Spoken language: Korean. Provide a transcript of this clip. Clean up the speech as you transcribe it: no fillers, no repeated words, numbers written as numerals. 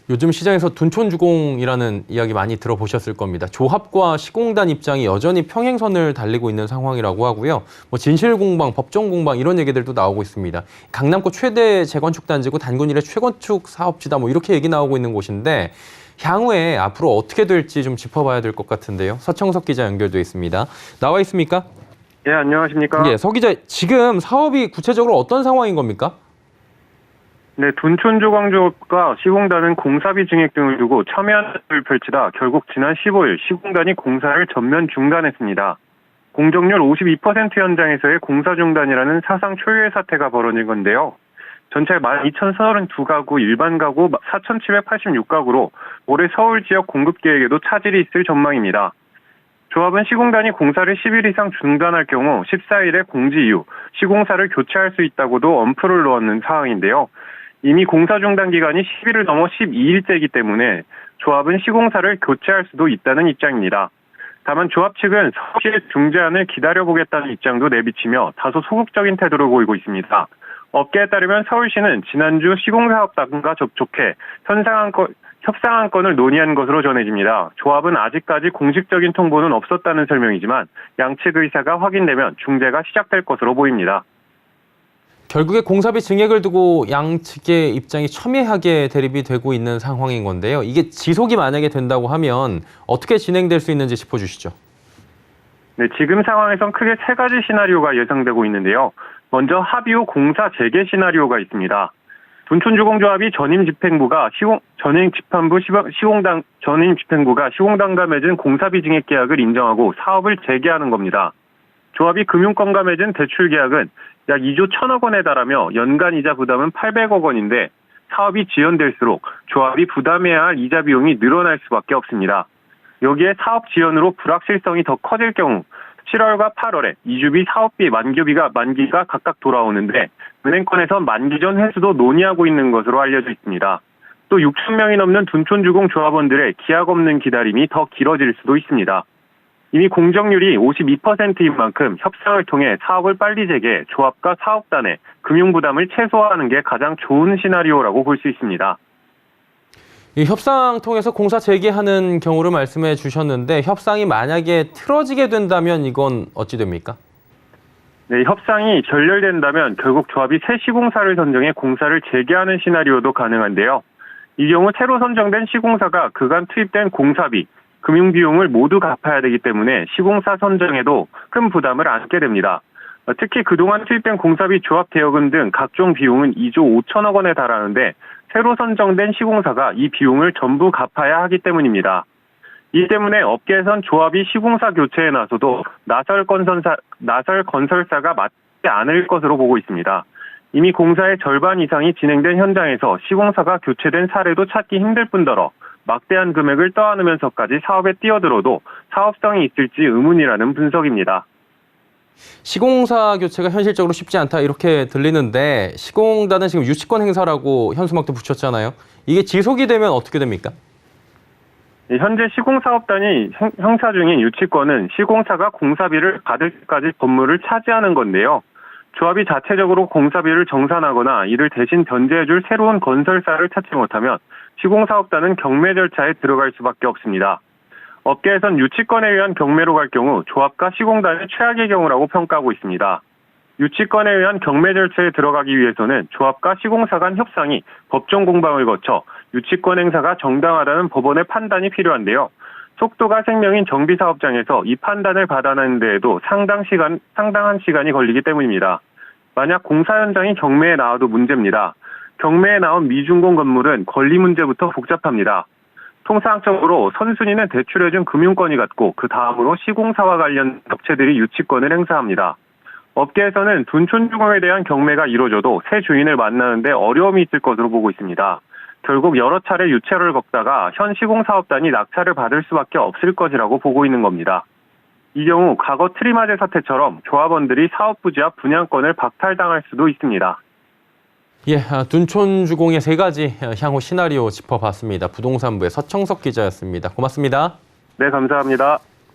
요즘 시장에서 둔촌주공이라는 이야기 많이 들어보셨을 겁니다. 조합과 시공단 입장이 여전히 평행선을 달리고 있는 상황이라고 하고요. 진실공방, 법정공방 이런 얘기들도 나오고 있습니다. 강남구 최대 재건축 단지고 단군 일의 최건축 사업지다 이렇게 얘기 나오고 있는 곳인데 향후에 앞으로 어떻게 될지 좀 짚어봐야 될 것 같은데요. 서청석 기자 연결돼 있습니다. 나와 있습니까? 예, 안녕하십니까? 예, 서 기자, 지금 사업이 구체적으로 어떤 상황인 겁니까? 네, 둔촌조광조합과 시공단은 공사비 증액 등을 두고 첨예한을 펼치다 결국 지난 15일 시공단이 공사를 전면 중단했습니다. 공정률 52% 현장에서의 공사 중단이라는 사상 초유의 사태가 벌어진 건데요. 전체 12,032가구, 일반 가구 4,786가구로 올해 서울 지역 공급 계획에도 차질이 있을 전망입니다. 조합은 시공단이 공사를 10일 이상 중단할 경우 14일에 공지 이후 시공사를 교체할 수 있다고도 엄포를 놓는 상황인데요. 이미 공사 중단 기간이 10일을 넘어 12일째이기 때문에 조합은 시공사를 교체할 수도 있다는 입장입니다. 다만 조합 측은 서울시의 중재안을 기다려보겠다는 입장도 내비치며 다소 소극적인 태도를 보이고 있습니다. 업계에 따르면 서울시는 지난주 시공사업단과 접촉해 협상 안건을 논의한 것으로 전해집니다. 조합은 아직까지 공식적인 통보는 없었다는 설명이지만 양측 의사가 확인되면 중재가 시작될 것으로 보입니다. 결국에 공사비 증액을 두고 양측의 입장이 첨예하게 대립이 되고 있는 상황인 건데요. 이게 지속이 만약에 된다고 하면 어떻게 진행될 수 있는지 짚어주시죠. 네, 지금 상황에선 크게 세 가지 시나리오가 예상되고 있는데요. 먼저 합의 후 공사 재개 시나리오가 있습니다. 둔촌주공조합이 전임집행부가 시공단과 맺은 공사비 증액 계약을 인정하고 사업을 재개하는 겁니다. 조합이 금융권과 맺은 대출 계약은 약 2조 1천억 원에 달하며 연간 이자 부담은 800억 원인데 사업이 지연될수록 조합이 부담해야 할 이자 비용이 늘어날 수밖에 없습니다. 여기에 사업 지연으로 불확실성이 더 커질 경우 7월과 8월에 이주비, 사업비, 만기가 각각 돌아오는데 은행권에서 만기 전 회수도 논의하고 있는 것으로 알려져 있습니다. 또 6천 명이 넘는 둔촌주공 조합원들의 기약 없는 기다림이 더 길어질 수도 있습니다. 이미 공정률이 52%인 만큼 협상을 통해 사업을 빨리 재개, 조합과 사업단의 금융부담을 최소화하는 게 가장 좋은 시나리오라고 볼 수 있습니다. 이 협상 통해서 공사 재개하는 경우를 말씀해 주셨는데 협상이 만약에 틀어지게 된다면 이건 어찌 됩니까? 네, 협상이 결렬된다면 결국 조합이 새 시공사를 선정해 공사를 재개하는 시나리오도 가능한데요. 이 경우 새로 선정된 시공사가 그간 투입된 공사비, 금융비용을 모두 갚아야 되기 때문에 시공사 선정에도 큰 부담을 안게 됩니다. 특히 그동안 투입된 공사비, 조합 대여금 등 각종 비용은 2조 5천억 원에 달하는데 새로 선정된 시공사가 이 비용을 전부 갚아야 하기 때문입니다. 이 때문에 업계에선 조합이 시공사 교체에 나서도 나설 건설사가 맞지 않을 것으로 보고 있습니다. 이미 공사의 절반 이상이 진행된 현장에서 시공사가 교체된 사례도 찾기 힘들 뿐더러 막대한 금액을 떠안으면서까지 사업에 뛰어들어도 사업성이 있을지 의문이라는 분석입니다. 시공사 교체가 현실적으로 쉽지 않다 이렇게 들리는데 시공단은 지금 유치권 행사라고 현수막도 붙였잖아요. 이게 지속이 되면 어떻게 됩니까? 현재 시공사업단이 행사 중인 유치권은 시공사가 공사비를 받을 때까지 건물을 차지하는 건데요. 조합이 자체적으로 공사비를 정산하거나 이를 대신 변제해줄 새로운 건설사를 찾지 못하면 시공사업단은 경매 절차에 들어갈 수밖에 없습니다. 업계에선 유치권에 의한 경매로 갈 경우 조합과 시공단의 최악의 경우라고 평가하고 있습니다. 유치권에 의한 경매 절차에 들어가기 위해서는 조합과 시공사 간 협상이 법정 공방을 거쳐 유치권 행사가 정당하다는 법원의 판단이 필요한데요. 속도가 생명인 정비사업장에서 이 판단을 받아내는 데에도 상당한 시간이 걸리기 때문입니다. 만약 공사 현장이 경매에 나와도 문제입니다. 경매에 나온 미준공 건물은 권리 문제부터 복잡합니다. 통상적으로 선순위는 대출해준 금융권이 갖고 그 다음으로 시공사와 관련 업체들이 유치권을 행사합니다. 업계에서는 둔촌주공에 대한 경매가 이루어져도 새 주인을 만나는데 어려움이 있을 것으로 보고 있습니다. 결국 여러 차례 유체를 겪다가 현 시공사업단이 낙찰을 받을 수밖에 없을 것이라고 보고 있는 겁니다. 이 경우 과거 트리마제 사태처럼 조합원들이 사업 부지와 분양권을 박탈당할 수도 있습니다. 예, 둔촌주공의 세 가지 향후 시나리오 짚어봤습니다. 부동산부의 서청석 기자였습니다. 고맙습니다. 네, 감사합니다.